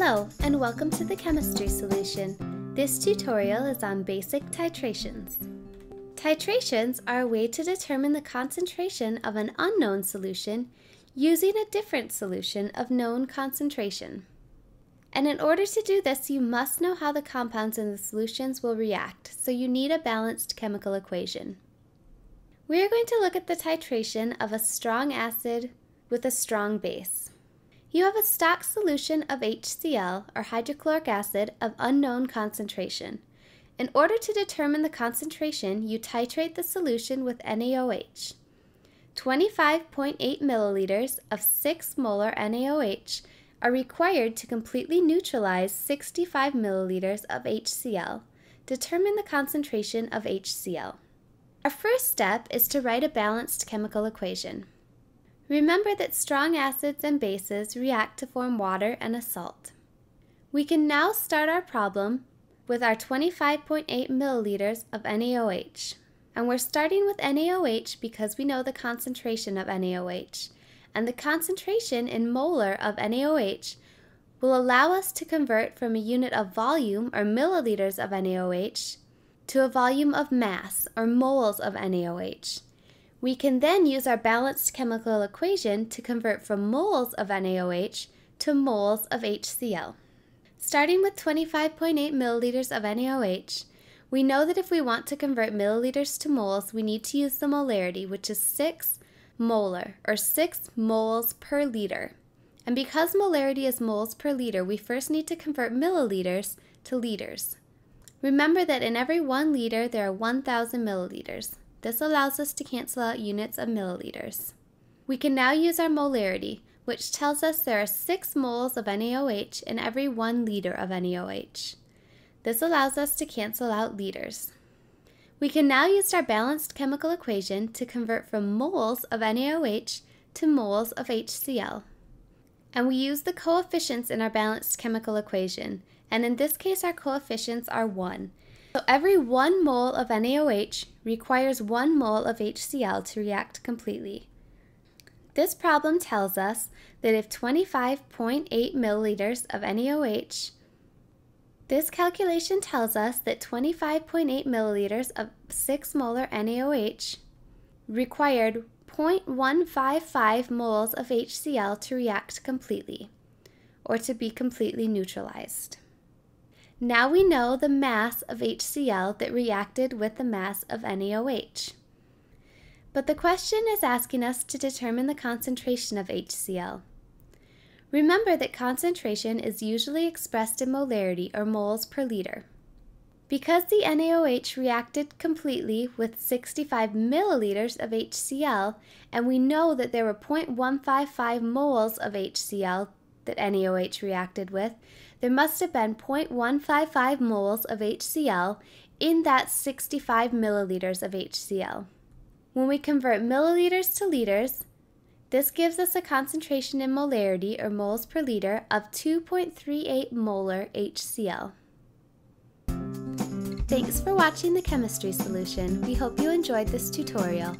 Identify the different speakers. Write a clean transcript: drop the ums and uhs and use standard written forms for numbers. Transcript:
Speaker 1: Hello, and welcome to the Chemistry Solution. This tutorial is on basic titrations. Titrations are a way to determine the concentration of an unknown solution using a different solution of known concentration. And in order to do this, you must know how the compounds in the solutions will react, so you need a balanced chemical equation. We are going to look at the titration of a strong acid with a strong base. You have a stock solution of HCl, or hydrochloric acid, of unknown concentration. In order to determine the concentration, you titrate the solution with NaOH. 25.8 milliliters of 6 molar NaOH are required to completely neutralize 65 milliliters of HCl. Determine the concentration of HCl. Our first step is to write a balanced chemical equation. Remember that strong acids and bases react to form water and a salt. We can now start our problem with our 25.8 milliliters of NaOH. And we're starting with NaOH because we know the concentration of NaOH. And the concentration in molar of NaOH will allow us to convert from a unit of volume, or milliliters of NaOH, to a volume of mass, or moles of NaOH. We can then use our balanced chemical equation to convert from moles of NaOH to moles of HCl. Starting with 25.8 milliliters of NaOH, we know that if we want to convert milliliters to moles, we need to use the molarity, which is 6 molar, or 6 moles per liter. And because molarity is moles per liter, we first need to convert milliliters to liters. Remember that in every 1 liter, there are 1,000 milliliters. This allows us to cancel out units of milliliters. We can now use our molarity, which tells us there are 6 moles of NaOH in every 1 liter of NaOH. This allows us to cancel out liters. We can now use our balanced chemical equation to convert from moles of NaOH to moles of HCl. And we use the coefficients in our balanced chemical equation, and in this case our coefficients are 1. So every 1 mole of NaOH requires 1 mole of HCl to react completely. This problem tells us that if 25.8 milliliters of NaOH, this calculation tells us that 25.8 milliliters of 6 molar NaOH required 0.155 moles of HCl to react completely, or to be completely neutralized. Now we know the mass of HCl that reacted with the mass of NaOH. But the question is asking us to determine the concentration of HCl. Remember that concentration is usually expressed in molarity, or moles per liter. Because the NaOH reacted completely with 65 milliliters of HCl, and we know that there were 0.155 moles of HCl that NaOH reacted with, there must have been 0.155 moles of HCl in that 65 milliliters of HCl. When we convert milliliters to liters, this gives us a concentration in molarity, or moles per liter, of 2.38 molar HCl. Thanks for watching the Chemistry Solution. We hope you enjoyed this tutorial.